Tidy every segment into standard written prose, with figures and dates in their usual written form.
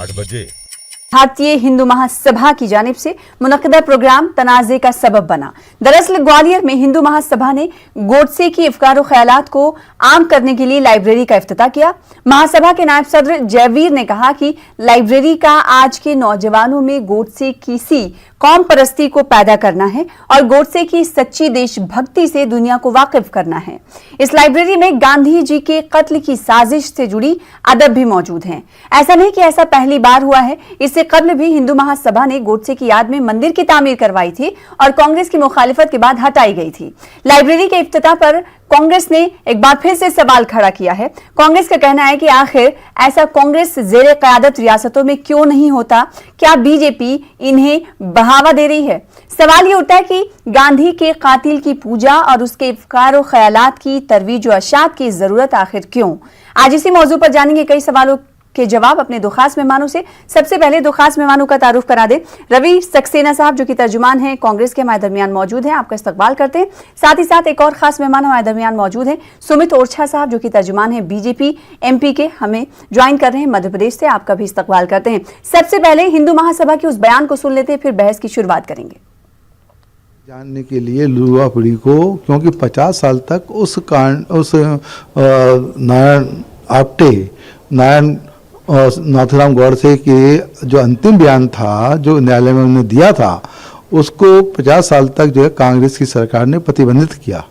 8 बजे भारतीय हिंदू महासभा की जानिब से मुनक्किदा प्रोग्राम तनाज़े का सबब बना। दरअसल ग्वालियर में हिंदू महासभा ने गोडसे की अफकार ख्यालात को आम करने के लिए लाइब्रेरी का इफ्तिताह किया। महासभा के नायब सदर जयवीर ने कहा कि लाइब्रेरी का आज के नौजवानों में गोडसे की सी कौम परस्ती को पैदा करना है और गोडसे की सच्ची देशभक्ति से दुनिया को वाकिफ करना है। इस लाइब्रेरी में गांधी जी के कत्ल की साजिश से जुड़ी अदब भी मौजूद हैं। ऐसा नहीं कि ऐसा पहली बार हुआ है, इससे कबल भी हिंदू महासभा ने गोडसे की याद में मंदिर की तामीर करवाई थी और कांग्रेस की मुखालिफत के बाद हटाई गई थी। लाइब्रेरी के इफ्तिताह पर कांग्रेस ने एक बार फिर से सवाल खड़ा किया है। कांग्रेस का कहना है कि आखिर ऐसा कांग्रेस जेरे क़यादत रियासतों में क्यों नहीं होता? क्या बीजेपी इन्हें बढ़ावा दे रही है? सवाल ये उठता है कि गांधी के कातिल की पूजा और उसके अफकार और ख्यालात की तरवीज व अशात की जरूरत आखिर क्यों? आज इसी मौजू पर जानेंगे कई सवालों के जवाब अपने दो खास मेहमानों से। सबसे पहले दो खास मेहमानों का तारुफ करा दे। रवि सक्सेना साहब जो कि तर्जुमान हैं कांग्रेस के, हमारे दरमियान मौजूद हैं, आपका इस्तकबाल करते हैं। साथ ही साथ एक और खास मेहमान हमारे दरमियान मौजूद हैं, सुमित ओरछा साहब जो कि तर्जुमान हैं बीजेपी एमपी के, हमें ज्वाइन कर रहे हैं मध्य प्रदेश से, आपका भी इस्तकबाल करते हैं। सबसे पहले हिंदू महासभा के उस बयान को सुन लेते हैं, फिर बहस की शुरुआत करेंगे। जानने के लिए युवा पीढ़ी को, क्योंकि 50 साल तक उस नारायण आप्टे, नाथूराम गोडसे के जो अंतिम बयान था जो न्यायालय में उन्होंने दिया था, उसको 50 साल तक जो है कांग्रेस की सरकार ने प्रतिबंधित किया।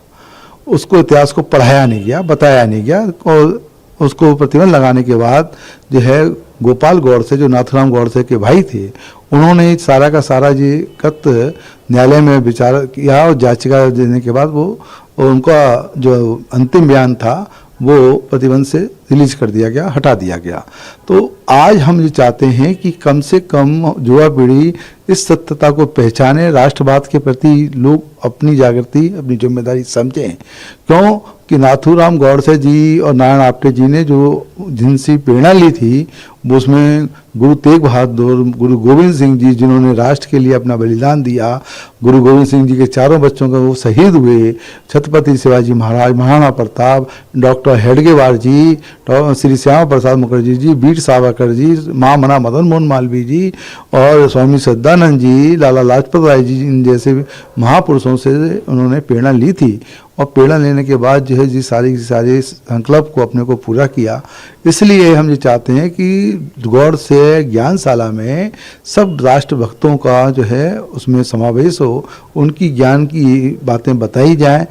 उसको इतिहास को पढ़ाया नहीं गया, बताया नहीं गया और उसको प्रतिबंध लगाने के बाद जो है गोपाल गोडसे जो नाथूराम गोडसे के भाई थे, उन्होंने सारा का सारा जी कत न्यायालय में विचार किया और याचिका देने के बाद वो उनका जो अंतिम बयान था वो प्रतिबंध से रिलीज कर दिया गया, हटा दिया गया। तो आज हम ये चाहते हैं कि कम से कम युवा पीढ़ी इस सत्यता को पहचाने, राष्ट्रवाद के प्रति लोग अपनी जागृति, अपनी जिम्मेदारी समझें। क्यों कि नाथूराम गोडसे जी और नारायण आप्टे जी ने जो जिनसे प्रेरणा ली थी, वो उसमें गुरु तेग बहादुर, गुरु गोविंद सिंह जी जिन्होंने राष्ट्र के लिए अपना बलिदान दिया, गुरु गोविंद सिंह जी के चारों बच्चों का वो शहीद हुए, छत्रपति शिवाजी महाराज, महाराणा प्रताप, डॉक्टर हेडगेवार जी, श्री श्यामा प्रसाद मुखर्जी जी, वीर सावरकर जी, महामना मदन मोहन मालवीय जी और स्वामी सदानंद जी, लाला लाजपत राय जी, इन जैसे महापुरुषों से उन्होंने प्रेरणा ली थी और प्रेरणा लेने के बाद जो है जी सारे संकल्प को अपने को पूरा किया। इसलिए हम ये चाहते हैं कि गोडसे ज्ञानशाला में सब राष्ट्रभक्तों का जो है उसमें समावेश हो, उनकी ज्ञान की बातें बताई जाएं।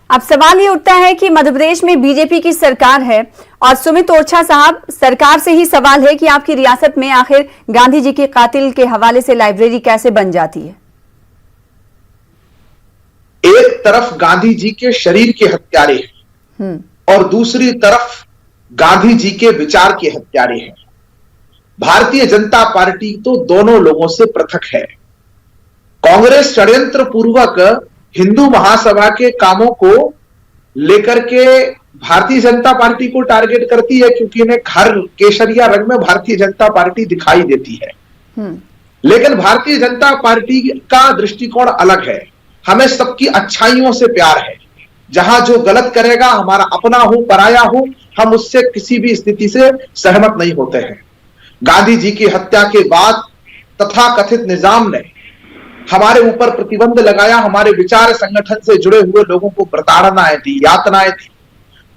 अब सवाल ये उठता है कि मध्य प्रदेश में बीजेपी की सरकार है और सुमित ओरछा साहब, सरकार से ही सवाल है कि आपकी रियासत में आखिर गांधी जी के कातिल के हवाले से लाइब्रेरी कैसे बन जाती है? एक तरफ गांधी जी के शरीर के हत्यारे हैं और दूसरी तरफ गांधी जी के विचार के हत्यारे हैं। भारतीय जनता पार्टी तो दोनों लोगों से पृथक है। कांग्रेस षड्यंत्र पूर्वक हिंदू महासभा के कामों को लेकर के भारतीय जनता पार्टी को टारगेट करती है, क्योंकि इन्हें हर केसरिया रंग में भारतीय जनता पार्टी दिखाई देती है। लेकिन भारतीय जनता पार्टी का दृष्टिकोण अलग है। हमें सबकी अच्छाइयों से प्यार है। जहां जो गलत करेगा, हमारा अपना हो पराया हो, हम उससे किसी भी स्थिति से सहमत नहीं होते हैं। गांधी जी की हत्या के बाद तथाकथित निजाम ने हमारे ऊपर प्रतिबंध लगाया, हमारे विचार संगठन से जुड़े हुए लोगों को प्रताड़नाएं दी, यातनाएं दी,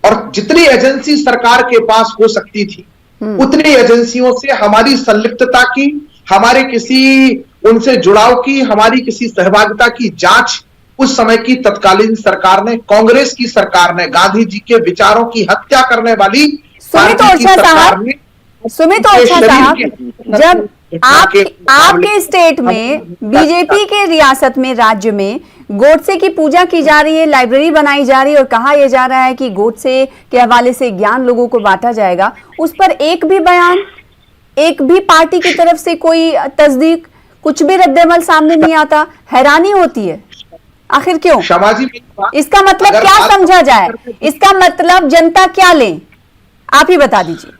और जितनी एजेंसी सरकार के पास हो सकती थी उतनी एजेंसियों से हमारी संलिप्तता की, हमारे किसी उनसे जुड़ाव की, हमारी किसी सहभागिता की जांच उस समय की तत्कालीन सरकार ने, कांग्रेस की सरकार ने, गांधी जी के विचारों की हत्या करने वाली सुमित ओरछा साहब, जब आपके स्टेट में, बीजेपी के रियासत में, राज्य में गोडसे की पूजा की जा रही है, लाइब्रेरी बनाई जा रही है और कहा यह जा रहा है कि गोडसे के हवाले से ज्ञान लोगों को बांटा जाएगा, उस पर एक भी बयान, एक भी पार्टी की तरफ से कोई तस्दीक, कुछ भी रद्देमल सामने नहीं आता। हैरानी होती है, आखिर क्यों? इसका मतलब क्या समझा जाए? इसका मतलब जनता क्या ले? आप ही बता दीजिए।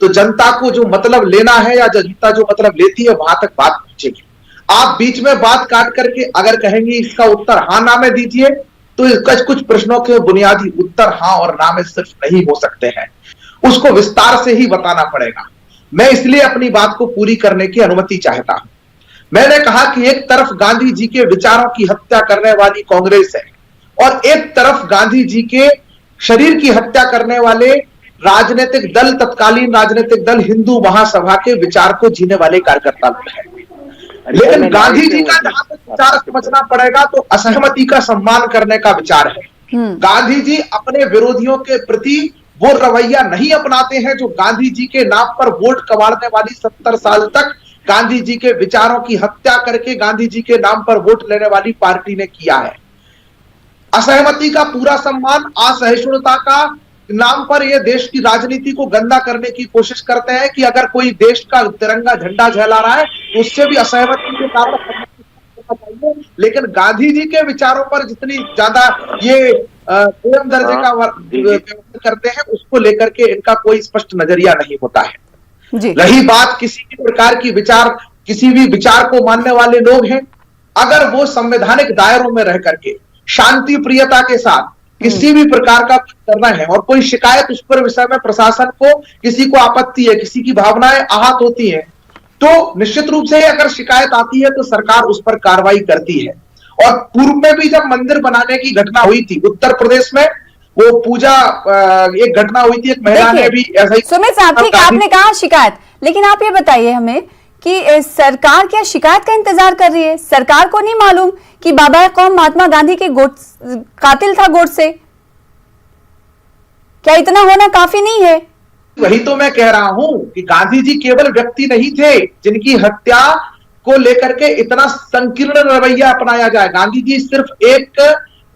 तो जनता को जो मतलब लेना है या जनता जो मतलब लेती है, वहां तक बात पहुंचेगी। आप बीच में बात काट करके अगर कहेंगे इसका उत्तर हाँ ना में दीजिए, तो इसका कुछ प्रश्नों के बुनियादी उत्तर हाँ और ना में सिर्फ नहीं हो सकते हैं, उसको विस्तार से ही बताना पड़ेगा। मैं इसलिए अपनी बात को पूरी करने की अनुमति चाहता हूं। मैंने कहा कि एक तरफ गांधी जी के विचारों की हत्या करने वाली कांग्रेस है और एक तरफ गांधी जी के शरीर की हत्या करने वाले राजनीतिक दल, तत्कालीन राजनीतिक दल हिंदू महासभा के विचार को जीने वाले कार्यकर्ता लोग हैं। लेकिन गांधी जी का जहां तक विचार समझना पड़ेगा तो असहमति का सम्मान करने का विचार है। गांधी जी अपने विरोधियों के प्रति वो रवैया नहीं अपनाते हैं जो गांधी जी के नाम पर वोट कमाने वाली 70 साल तक गांधी जी के विचारों की हत्या करके गांधी जी के नाम पर वोट लेने वाली पार्टी ने किया है। असहमति का पूरा सम्मान, असहिष्णुता का नाम पर यह देश की राजनीति को गंदा करने की कोशिश करते हैं कि अगर कोई देश का तिरंगा झंडा फहरा रहा है तो उससे भी असहमति के कारण चाहिए। लेकिन गांधी जी के विचारों पर जितनी ज्यादा ये एवं दर्जे का व्यवहार करते हैं उसको लेकर के इनका कोई स्पष्ट नजरिया नहीं होता है। रही बात किसी भी प्रकार की विचार, किसी भी विचार को मानने वाले लोग हैं, अगर वो संवैधानिक दायरों में रह करके शांति प्रियता के साथ किसी भी प्रकार का करना है और कोई शिकायत उस पर विषय में प्रशासन को, किसी को आपत्ति है, किसी की भावनाएं आहत होती हैं, तो निश्चित रूप से अगर शिकायत आती है तो सरकार उस पर कार्रवाई करती है। और पूर्व में भी जब मंदिर बनाने की घटना हुई थी उत्तर प्रदेश में, वो पूजा एक घटना हुई थी, एक महिला ने भी ऐसा ही। सुमित साहब, ठीक आपने कहा शिकायत, लेकिन आप ये बताइए हमें कि सरकार क्या शिकायत का इंतजार कर रही है? सरकार को नहीं मालूम कि बाबा कौम महात्मा गांधी के कातिल था गोडसे? क्या इतना होना काफी नहीं है? वही तो मैं कह रहा हूं कि गांधी जी केवल व्यक्ति नहीं थे जिनकी हत्या को लेकर के इतना संकीर्ण रवैया अपनाया जाए। गांधी जी सिर्फ एक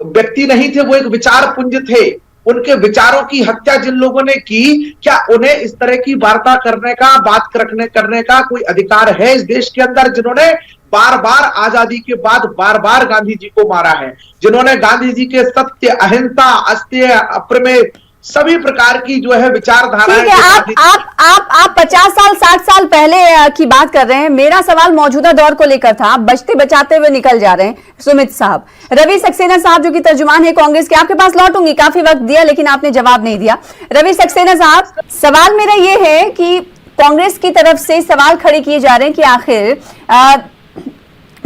व्यक्ति नहीं थे, वो एक विचार पुंज थे। उनके विचारों की हत्या जिन लोगों ने की, क्या उन्हें इस तरह की वार्ता करने का, बात करने का कोई अधिकार है इस देश के अंदर? जिन्होंने बार बार आजादी के बाद बार बार गांधी जी को मारा है, जिन्होंने गांधी जी के सत्य, अहिंसा, अस्तेय, अप्रमेय सभी प्रकार की जो है विचारधारा है। आप 50 साल 60 साल पहले की बात कर रहे हैं। मेरा सवाल मौजूदा दौर को लेकर था। आप बचते बचाते हुए निकल जा रहे हैं सुमित साहब। रवि सक्सेना साहब जो कि तर्जुमान है कांग्रेस के, आपके पास लौटूंगी, काफी वक्त दिया लेकिन आपने जवाब नहीं दिया। रवि सक्सेना साहब, सवाल मेरा ये है कि कांग्रेस की तरफ से सवाल खड़े किए जा रहे हैं कि आखिर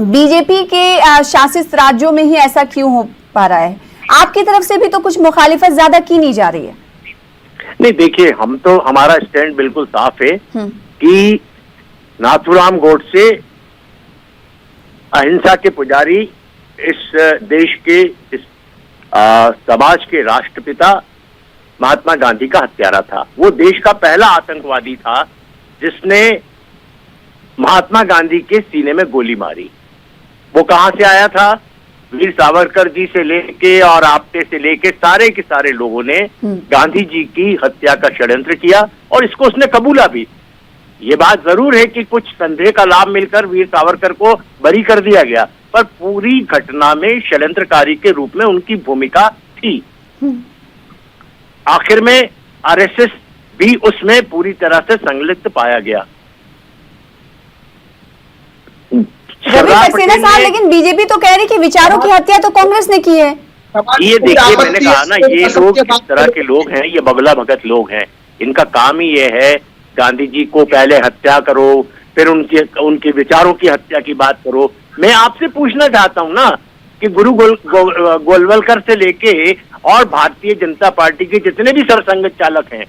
बीजेपी के शासित राज्यों में ही ऐसा क्यों हो पा रहा है? आपकी तरफ से भी तो कुछ मुखालिफत ज्यादा की नहीं जा रही है। नहीं, देखिए, हम तो, हमारा स्टैंड बिल्कुल साफ है कि नाथूराम गोडसे अहिंसा के पुजारी, इस देश के, इस समाज के राष्ट्रपिता महात्मा गांधी का हत्यारा था। वो देश का पहला आतंकवादी था जिसने महात्मा गांधी के सीने में गोली मारी। वो कहां से आया था? वीर सावरकर जी से लेके और आपटे से लेके सारे के सारे लोगों ने गांधी जी की हत्या का षड्यंत्र किया और इसको उसने कबूला भी। ये बात जरूर है कि कुछ संदेह का लाभ मिलकर वीर सावरकर को बरी कर दिया गया, पर पूरी घटना में षड्यंत्रकारी के रूप में उनकी भूमिका थी। आखिर में आरएसएस भी उसमें पूरी तरह से संलिप्त पाया गया। रवि सक्सेना साहब, लेकिन बीजेपी तो कह रही कि विचारों की हत्या तो कांग्रेस ने की है। ये देखिए, मैंने कहा ना, ये लोग किस तरह के लोग हैं, ये बगला भगत लोग हैं। इनका काम ही ये है, गांधी जी को पहले हत्या करो, फिर उनके विचारों की हत्या की बात करो। मैं आपसे पूछना चाहता हूं ना कि गुरु गोलवलकर से लेके और भारतीय जनता पार्टी के जितने भी सरसंघ चालक हैं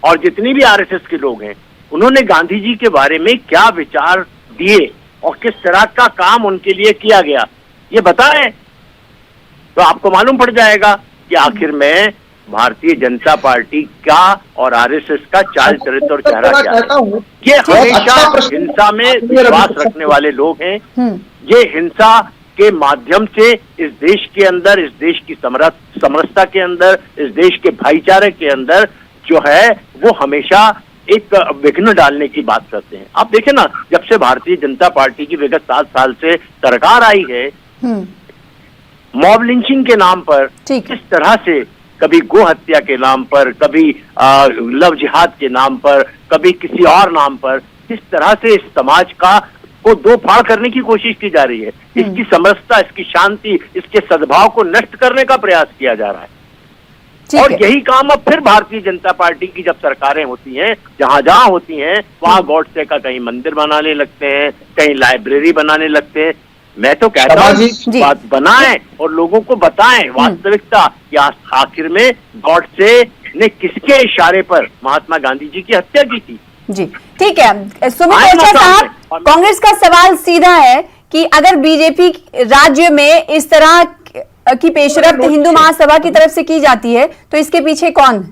और जितने भी आरएसएस के लोग हैं, उन्होंने गांधी जी के बारे में क्या विचार दिए और किस तरह का काम उनके लिए किया गया, ये बताएं तो आपको मालूम पड़ जाएगा कि आखिर में भारतीय जनता पार्टी का और आरएसएस का चाल चरित्र और चेहरा क्या है। ये हमेशा हिंसा में विश्वास रखने वाले लोग हैं। ये हिंसा के माध्यम से इस देश के अंदर, इस देश की समरसता के अंदर, इस देश के भाईचारे के अंदर जो है वो हमेशा एक विघ्न डालने की बात करते हैं। आप देखें ना, जब से भारतीय जनता पार्टी की विगत 7 साल से सरकार आई है, मॉब लिंचिंग के नाम पर किस तरह से, कभी गो हत्या के नाम पर, कभी लव जिहाद के नाम पर, कभी किसी और नाम पर, किस तरह से इस समाज का को दो फाड़ करने की कोशिश की जा रही है। इसकी समरसता, इसकी शांति, इसके सद्भाव को नष्ट करने का प्रयास किया जा रहा है। और यही काम अब फिर भारतीय जनता पार्टी की जब सरकारें होती हैं, जहां जहां होती हैं, वहां गॉडसे का कहीं मंदिर बनाने लगते हैं, कहीं लाइब्रेरी बनाने लगते हैं। मैं तो कहता हूँ बात बनाएं और लोगों को बताएं वास्तविकता कि आखिर में गॉडसे ने किसके इशारे पर महात्मा गांधी जी की हत्या की थी। जी ठीक है सुमित ओरछा साहब, कांग्रेस का सवाल सीधा है कि अगर बीजेपी राज्य में इस तरह की पेशरफ्त हिंदू महासभा की तरफ से की जाती है तो इसके पीछे कौन है?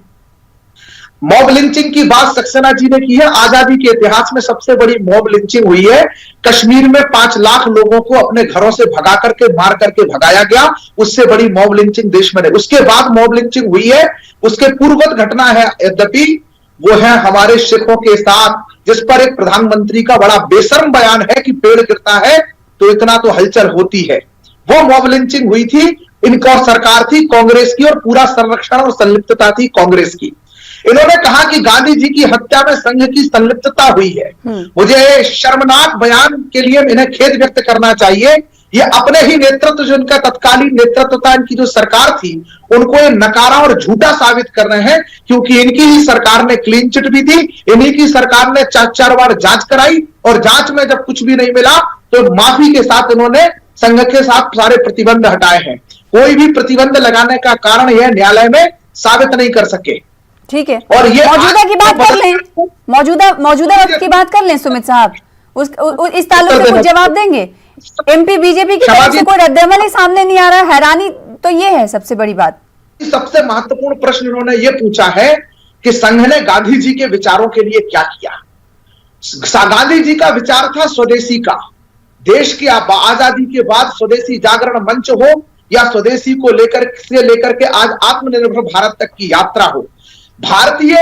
मॉब लिंचिंग की बात सक्सेना जी ने की है। आजादी के इतिहास में सबसे बड़ी मॉब लिंचिंग हुई है। कश्मीर में 5 लाख लोगों को अपने घरों से भगा करके मार करके भगाया गया, उससे बड़ी मॉब लिंचिंग देश में नहीं। उसके बाद मॉब लिंचिंग हुई है, उसके पूर्ववत घटना है यद्यपि, वो है हमारे सिखों के साथ, जिस पर एक प्रधानमंत्री का बड़ा बेशर्म बयान है कि पेड़ गिरता है तो इतना तो हलचल होती है। वो मॉब लिंचिंग हुई थी, इनकी सरकार थी कांग्रेस की और पूरा संरक्षण और संलिप्तता थी कांग्रेस की। इन्होंने कहा कि गांधी जी की हत्या में संघ की संलिप्तता हुई है। मुझे शर्मनाक बयान के लिए इन्हें खेद व्यक्त करना चाहिए। ये अपने ही नेतृत्व, जो इनका तत्कालीन नेतृत्व था, इनकी जो सरकार थी, उनको ये नकारा और झूठा साबित कर रहे हैं, क्योंकि इनकी ही सरकार ने क्लीन चिट भी थी, इन्हीं की सरकार ने 4 बार जांच कराई और जांच में जब कुछ भी नहीं मिला तो माफी के साथ इन्होंने संघ के साथ सारे प्रतिबंध हटाए हैं। कोई भी प्रतिबंध लगाने का कारण यह न्यायालय में साबित नहीं कर सके। ठीक है, और ये मौजूदा की बात कर लें, मौजूदा वक्त की बात कर लें सुमित साहब, इस ताल्लुक से कुछ जवाब देंगे? एमपी बीजेपी की तरफ से कोई रद्दअमल ही सामने नहीं आ रहा, हैरानी तो ये है सबसे बड़ी बात। सबसे महत्वपूर्ण प्रश्न इन्होंने ये पूछा है कि संघ ने गांधी जी के विचारों के लिए क्या किया। गांधी जी का विचार था स्वदेशी का। देश की आजादी के बाद स्वदेशी जागरण मंच हो या स्वदेशी को लेकर के आज आत्मनिर्भर भारत तक की यात्रा हो, भारतीय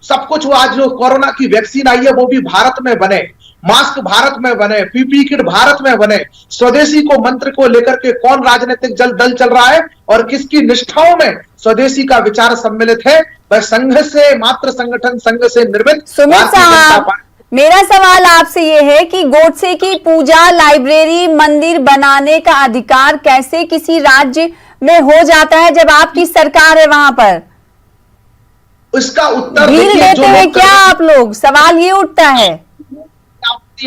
सब कुछ हो। आज जो कोरोना की वैक्सीन आई है वो भी भारत में बने, मास्क भारत में बने, पीपी किट भारत में बने। स्वदेशी को मंत्र को लेकर के कौन राजनीतिक दल चल रहा है और किसकी निष्ठाओं में स्वदेशी का विचार सम्मिलित है? वह संघ से मात्र संगठन, संघ से निर्मित। सुमित साहब, मेरा सवाल आपसे ये है कि गोडसे की पूजा, लाइब्रेरी, मंदिर बनाने का अधिकार कैसे किसी राज्य में हो जाता है जब आपकी सरकार है वहां पर? उसका उत्तर ढील देते हैं क्या आप लोग? सवाल ये उठता है।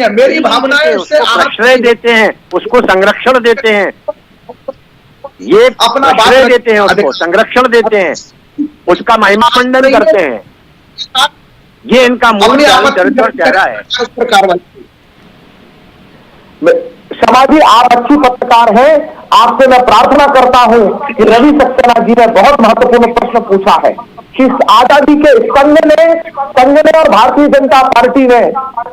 मेरी भावनाएं उससे आश्रय देते हैं, उसको संरक्षण देते हैं, ये अपना आश्रय देते हैं, उसको संरक्षण देते हैं, उसका महिमा मंडन करते हैं। ये इनका मूल चरित्र चेहरा है। समाजी, आप अच्छी पत्रकार हैं, आपसे मैं प्रार्थना करता हूं कि रवि सक्सेना जी ने बहुत महत्वपूर्ण प्रश्न पूछा है कि आजादी के संघ ने और भारतीय जनता पार्टी ने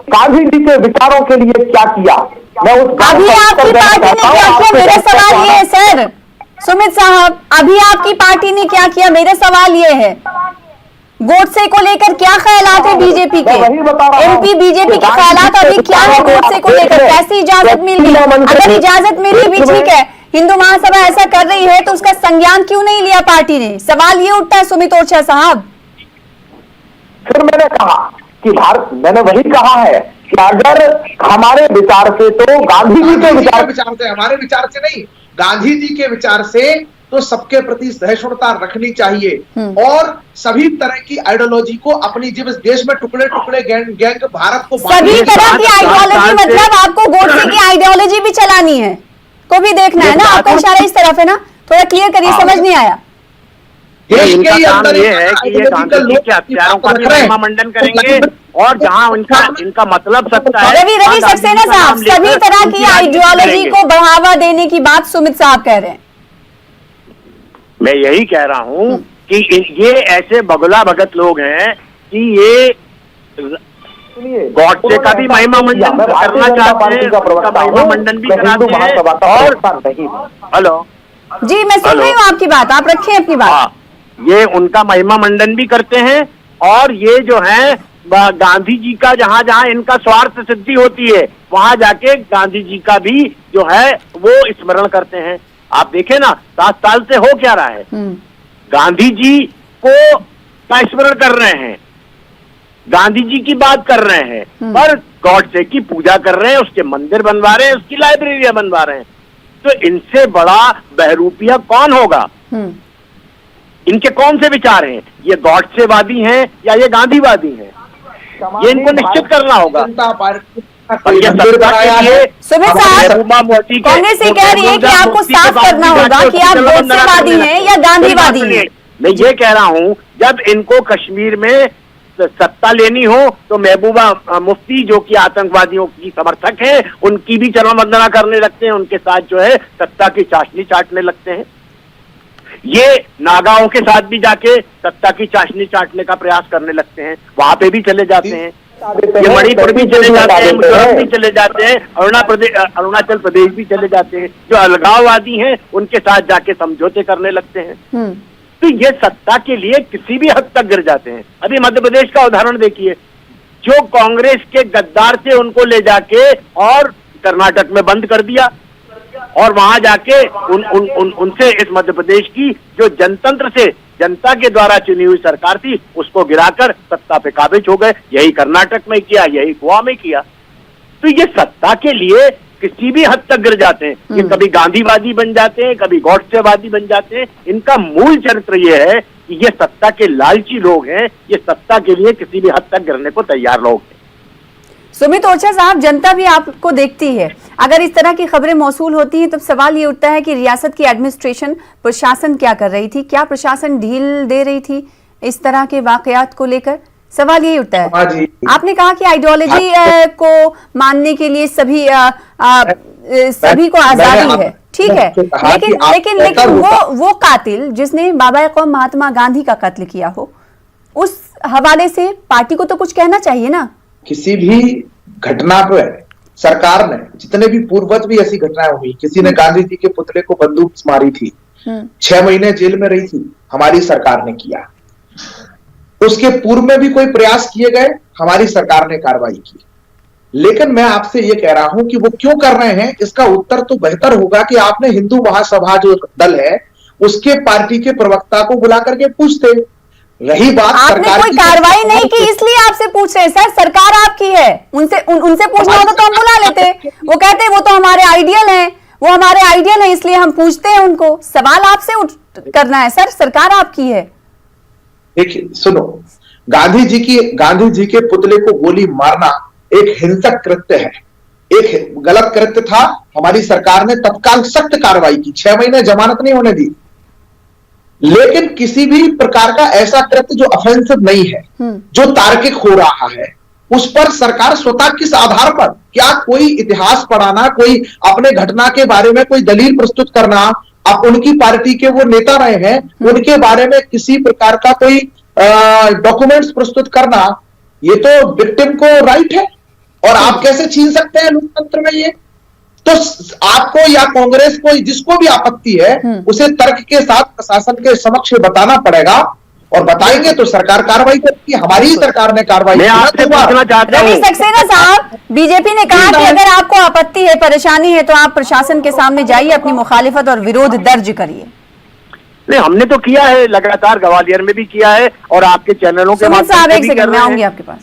गांधी जी के विचारों के लिए क्या किया। मैं उस अभी आपकी पार्टी ने क्या किया, मेरा सवाल ये है सर। सुमित साहब, अभी आपकी पार्टी ने क्या किया, मेरा सवाल ये है। गोडसे को लेकर क्या ख्यालात है बीजेपी के? एमपी बीजेपी के ख्यालात अभी क्या है गोडसे को लेकर? कैसी इजाजत मिली? अगर इजाजत मिली भी ठीक है, हिंदू महासभा ऐसा कर रही है तो उसका संज्ञान क्यों नहीं लिया पार्टी ने? सवाल ये उठता है सुमित ओरछा साहब। फिर मैंने कहा कि मैंने वही कहा है कि अगर हमारे विचार से तो गांधी जी के विचार से, हमारे विचार से नहीं, गांधी जी के विचार से तो सबके प्रति सहिष्णुता रखनी चाहिए और सभी तरह की आइडियोलॉजी को अपनी जिस देश में टुकड़े टुकड़े गैंग भारत को सभी तरह की आइडियोलॉजी, मतलब आपको गोडसे की आइडियोलॉजी भी चलानी है, को भी देखना है ना? आपका इशारा इस तरफ है ना? थोड़ा क्लियर करिए, समझ नहीं आया। देश के अंदर ये है कि ये गांधी जी के हत्यारों का महिमा मंडन करेंगे और जहां इनका मतलब सकता है। रवि सक्सेना साहब, सभी तरह की आइडियोलॉजी को बढ़ावा देने की बात सुमित साहब कह रहे हैं। मैं यही कह रहा हूं कि ये ऐसे बगुला भगत लोग हैं कि ये गॉडसे का भी महिमा मंडन करना चाहते हैं, उसका महिमा मंडन भी कराते हैं। और हेलो जी, मैं सुन रही हूँ आपकी बात, आप रखिए अपनी बात। हाँ, ये उनका महिमा मंडन भी करते हैं और ये जो है गांधी जी का जहां जहां इनका स्वार्थ सिद्धि होती है वहां जाके गांधी जी का भी जो है वो स्मरण करते हैं। आप देखें ना, 7 साल से हो क्या रहा है, गांधी जी को का स्मरण कर रहे हैं, गांधी जी की बात कर रहे हैं, पर गॉडसे की पूजा कर रहे हैं, उसके मंदिर बनवा रहे हैं, उसकी लाइब्रेरियां बनवा रहे हैं। तो इनसे बड़ा बहरूपिया कौन होगा? इनके कौन से विचार हैं? ये गॉडसेवादी हैं या ये गांधीवादी हैं? ये इनको निश्चित करना होगा। जनता पार्टी और ये सत्ता के लिए सुमित साहब, महबूबा मुफ्ती के कांग्रेस ये कह रही है कि आपको मुफ्ती के साफ करना बावजूद होगा कि आप जाके गॉडसेवादी हैं या गांधीवादी हैं। मैं ये कह रहा हूं, जब इनको कश्मीर में सत्ता लेनी हो तो महबूबा मुफ्ती जो कि आतंकवादियों की समर्थक है, उनकी भी चरम वंदना करने लगते हैं, उनके साथ जो है सत्ता की चाशनी चाटने लगते हैं। ये नागाओं के साथ भी जाके सत्ता की चाशनी चाटने का प्रयास करने लगते हैं, वहां पे भी चले जाते हैं, ये मणिपुर भी चले जाते हैं, मिजोरम भी चले जाते हैं, अरुणाचल प्रदेश भी चले जाते हैं। जो अलगाववादी हैं उनके साथ जाके समझौते करने लगते हैं। तो ये सत्ता के लिए किसी भी हद तक गिर जाते हैं। अभी मध्य प्रदेश का उदाहरण देखिए, जो कांग्रेस के गद्दार थे उनको ले जाके और कर्नाटक में बंद कर दिया, और वहां जाके उनसे इस मध्य प्रदेश की जो जनतंत्र से जनता के द्वारा चुनी हुई सरकार थी उसको गिराकर सत्ता पे काबिज हो गए। यही कर्नाटक में किया, यही गोवा में किया। तो ये सत्ता के लिए किसी भी हद तक गिर जाते हैं। ये कभी गांधीवादी बन जाते हैं, कभी गॉडसेवादी बन जाते हैं। इनका मूल चरित्र ये है कि ये सत्ता के लालची लोग हैं, ये सत्ता के लिए किसी भी हद तक गिरने को तैयार लोग हैं। सुमित ओझा साहब, जनता भी आपको देखती है। अगर इस तरह की खबरें मौसूल होती हैं तो सवाल ये उठता है कि रियासत की एडमिनिस्ट्रेशन, प्रशासन क्या कर रही थी? क्या प्रशासन ढील दे रही थी इस तरह के वाकयात को लेकर? सवाल यही उठता है। आपने कहा कि आइडियोलॉजी को मानने के लिए सभी को आजादी है, ठीक है, लेकिन वो कातिल जिसने बाबा कौम महात्मा गांधी का कत्ल किया हो, उस हवाले से पार्टी को तो कुछ कहना चाहिए ना। किसी भी घटना पर सरकार ने, जितने भी पूर्वज भी ऐसी घटनाएं हुई, किसी ने गांधी जी के पुतले को बंदूक मारी थी, 6 महीने जेल में रही थी, हमारी सरकार ने किया। उसके पूर्व में भी कोई प्रयास किए गए, हमारी सरकार ने कार्रवाई की। लेकिन मैं आपसे ये कह रहा हूं कि वो क्यों कर रहे हैं, इसका उत्तर तो बेहतर होगा कि आपने हिंदू महासभा जो दल है उसके पार्टी के प्रवक्ता को बुला करके पूछते। रही बात आपने कोई कार्रवाई नहीं की इसलिए आपसे पूछ रहे। सर, सरकार आपकी है, उनसे पूछना होता तो हम बुला लेते। वो कहते वो तो हमारे आइडियल हैं, वो हमारे आइडियल हैं, इसलिए हम पूछते हैं उनको। सवाल आपसे करना है सर, सरकार आपकी है। देखिए सुनो, गांधी जी के पुतले को गोली मारना एक हिंसक कृत्य है, एक गलत कृत्य था। हमारी सरकार ने तत्काल सख्त कार्रवाई की, 6 महीने जमानत नहीं होने दी। लेकिन किसी भी प्रकार का ऐसा कृत्य जो ऑफेंसिव नहीं है, जो तार्किक हो रहा है, उस पर सरकार स्वतः किस आधार पर, क्या कोई इतिहास पढ़ाना, कोई अपने घटना के बारे में कोई दलील प्रस्तुत करना, अब उनकी पार्टी के वो नेता रहे हैं, उनके बारे में किसी प्रकार का कोई डॉक्यूमेंट्स प्रस्तुत करना, ये तो विक्टिम को राइट है। और आप कैसे छीन सकते हैं लोकतंत्र में ये? तो आपको या कांग्रेस को, जिसको भी आपत्ति है, उसे तर्क के साथ प्रशासन के समक्ष बताना पड़ेगा, और बताएंगे तो सरकार कार्रवाई करती है। हमारी सरकार ने कार्रवाई की। रवि सक्सेना साहब, बीजेपी ने कहा कि अगर आपको आपत्ति है, परेशानी है, तो आप प्रशासन के सामने जाइए, अपनी मुखालिफत और विरोध दर्ज करिए। नहीं, हमने तो किया है लगातार, ग्वालियर में भी किया है, और आपके चैनलों के माध्यम से भी कर रहे हैं। आऊंगी आपके पास।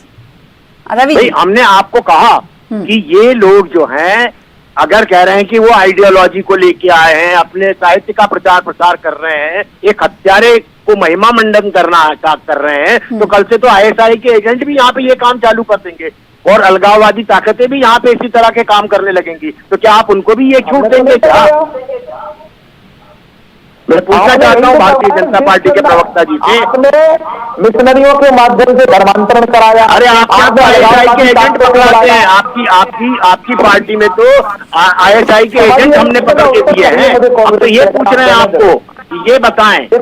रवि, हमने आपको कहा कि ये लोग जो हैं, अगर कह रहे हैं कि वो आइडियोलॉजी को लेके आए हैं, अपने साहित्य का प्रचार प्रसार कर रहे हैं, एक हत्यारे को महिमा मंडन कर रहे हैं, तो कल से तो ISI के एजेंट भी यहाँ पे ये काम चालू कर देंगे, और अलगाववादी ताकतें भी यहाँ पे इसी तरह के काम करने लगेंगी। तो क्या आप उनको भी ये छूट देंगे? क्या मैं पूछना चाहता हूँ भारतीय जनता पार्टी के प्रवक्ता जी से। आपने मिशनरियों के माध्यम से धर्मांतरण कराया। अरे आप क्या तो ISI के एजेंट पकड़ाते हैं? आपकी पार्टी में तो ISI के एजेंट हमने पकड़ के दिए हैं। हम तो ये पूछ रहे हैं आपको, ये बताएं कि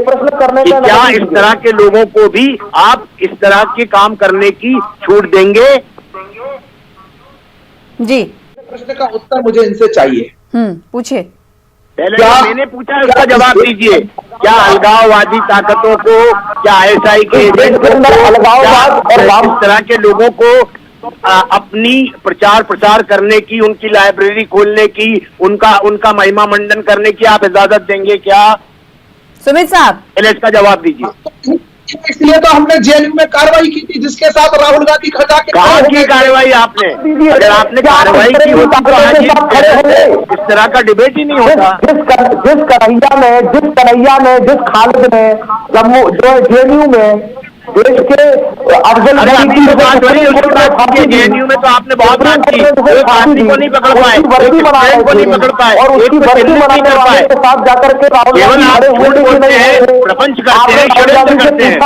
क्या इस तरह के लोगों को भी आप इस तरह के काम करने की छूट देंगे? जी, प्रश्न का उत्तर मुझे इनसे चाहिए। पूछिए। पहले मैंने पूछा, उसका जवाब दीजिए। क्या अलगाववादी ताकतों को, क्या ISI के एजेंट को, इस तरह के लोगों को अपनी प्रचार प्रसार करने की, उनकी लाइब्रेरी खोलने की, उनका महिमा मंडन करने की आप इजाजत देंगे क्या? सुमित साहब, पहले इसका जवाब दीजिए। इसलिए तो हमने जेएनयू में कार्रवाई की थी, जिसके साथ राहुल गांधी खड़ा के कहाँ की कार्रवाई आपने? अगर आपने कार्रवाई की होती तो आज इस तरह का डिबेट ही नहीं होता। जिस कन्हैया ने, जिस खालिद ने जम्मू जो जेएनयू में देश के अफजल जेएनयू में तो आपने बहुत बात की, एक आदमी को नहीं पकड़ पाए, एक स्टूडेंट को नहीं पकड़ पाए, और उसकी भर्ती बनाने वाले के साथ जाकर के केवल आप झूठ बोलते हैं, प्रपंच करते हैं, षड्यंत्र करते हैं।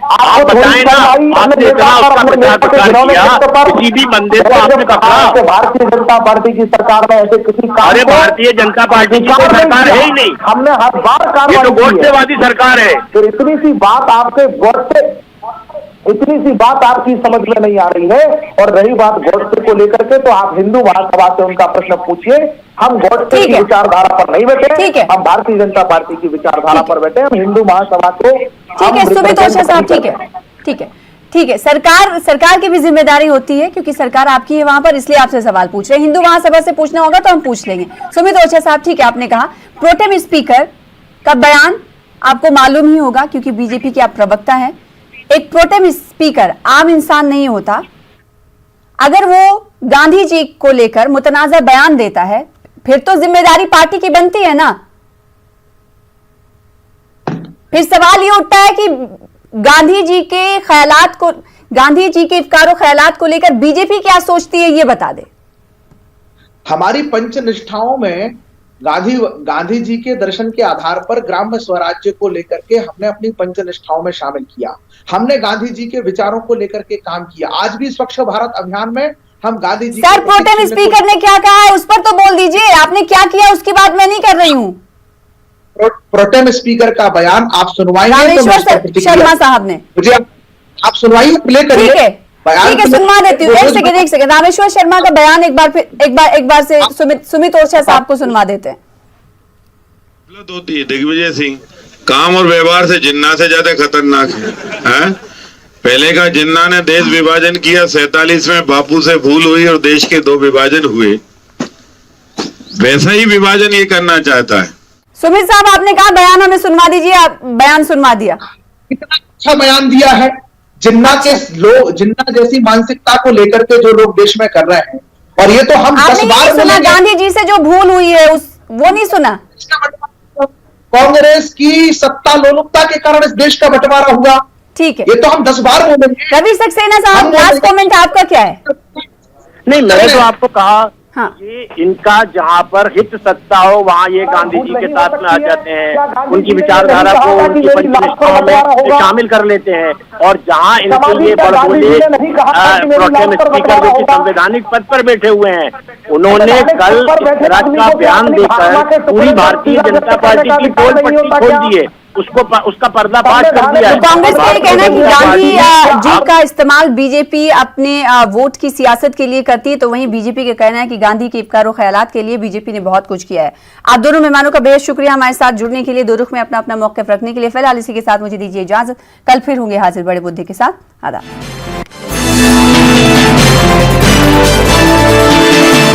आप बताएं ना, आपने इतना उसका प्रचार किया, किसी भी बंदे को आपने पकड़ा? भारतीय जनता पार्टी की सरकार में ऐसे किसी अरे भारतीय जनता पार्टी की सरकार है ही नहीं, हमने हर बार ये तो कार्रवाई की है। गोष्ठीवादी सरकार है। फिर इतनी सी बात आपकी समझ में नहीं आ रही है। और रही बात गोडसे को लेकर के, तो आप हिंदू महासभा से उनका प्रश्न पूछिए। हम गोडसे की विचारधारा पर नहीं बैठे, हम भारतीय जनता पार्टी की विचारधारा पर बैठे। हम हिंदू महासभा को ठीक है सुमित ओझा साहब, ठीक है। सरकार की भी जिम्मेदारी होती है, क्योंकि सरकार आपकी है वहां पर, इसलिए आपसे सवाल पूछ रहे हैं। हिंदू महासभा से पूछना होगा तो हम पूछ लेंगे। सुमित ओझा साहब, ठीक है, आपने कहा प्रोटेम स्पीकर का बयान आपको मालूम ही होगा, क्योंकि बीजेपी के आप प्रवक्ता हैं। एक प्रोटेम स्पीकर आम इंसान नहीं होता। अगर वो गांधी जी को लेकर मुतनाज़ा बयान देता है, फिर तो जिम्मेदारी पार्टी की बनती है ना। फिर सवाल ये उठता है कि गांधी जी के ख्यालात को, गांधी जी के इफ्कार ख्यालात को लेकर बीजेपी क्या सोचती है, ये बता दे। हमारी पंचनिष्ठाओं में गांधी जी के दर्शन के आधार पर ग्राम्य स्वराज्य को लेकर के हमने अपनी पंचनिष्ठाओं में शामिल किया। हमने गांधी जी के विचारों को लेकर के काम किया। आज भी स्वच्छ भारत अभियान में हम Gandhi ji sir, pro tem speaker ने क्या कहा है उस पर तो बोल दीजिए। आपने क्या किया उसकी बात मैं नहीं कर रही हूँ। प्रोटेम स्पीकर का बयान आप सुनवाइए। रामेश्वर शर्मा साहब ने, मुझे आप सुनवाइए, प्ले करिए। ठीक है, सुनवा देती हूँ। एक सेकंड। रामेश्वर शर्मा का बयान एक बार से सुमित ओझा साहब को सुनवा देते हैं। होती है दिग्विजय सिंह, काम और व्यवहार से जिन्ना से ज्यादा खतरनाक है। पहले का जिन्ना ने देश विभाजन किया, 47 में बापू से भूल हुई और देश के 2 विभाजन हुए। वैसा ही विभाजन ये करना चाहता है। सुमित साहब, आपने कहा बयान हमें सुनवा दीजिए। आप बयान सुनवा दिया। कितना अच्छा बयान दिया है। जिन्ना जैसी मानसिकता को लेकर के जो लोग देश में कर रहे हैं, और ये तो हम 10 बार सुना। गांधी जी से जो भूल हुई है वो नहीं सुना। कांग्रेस की सत्ता लोलुपता के कारण इस देश का बंटवारा हुआ। ठीक है, ये तो हम 10 बार बोलेंगे। रवि सक्सेना साहब, लास्ट कमेंट आपका क्या है? नहीं, मैंने तो आपको कहा, हाँ। ये इनका जहां पर हित सत्ता हो वहां ये गांधी जी के साथ में आ जाते हैं, उनकी विचारधारा को उनकी पंचनिष्ठाओं में शामिल कर लेते हैं। और जहां इनके ये बड़बोले प्रोटेम स्पीकर जो कि संवैधानिक पद पर बैठे हुए हैं, उन्होंने कल इस तरह का बयान देकर पूरी भारतीय जनता पार्टी की पोल पट्टी खोल दी है, उसका पर्दाफाश कर दिया है। कांग्रेस का ये कहना है कि गांधी जी का इस्तेमाल बीजेपी अपने वोट की सियासत के लिए करती है, तो वहीं बीजेपी का कहना है कि गांधी के इफ्कार ख्यालात के लिए बीजेपी ने बहुत कुछ किया है। आप दोनों मेहमानों का बेहद शुक्रिया हमारे साथ जुड़ने के लिए, दो रुख में अपना अपना मौक़िफ़ रखने के लिए। फिलहाल इसी के साथ मुझे दीजिए इजाजत। कल फिर होंगे हाजिर बड़े मुद्दे के साथ। आदाब।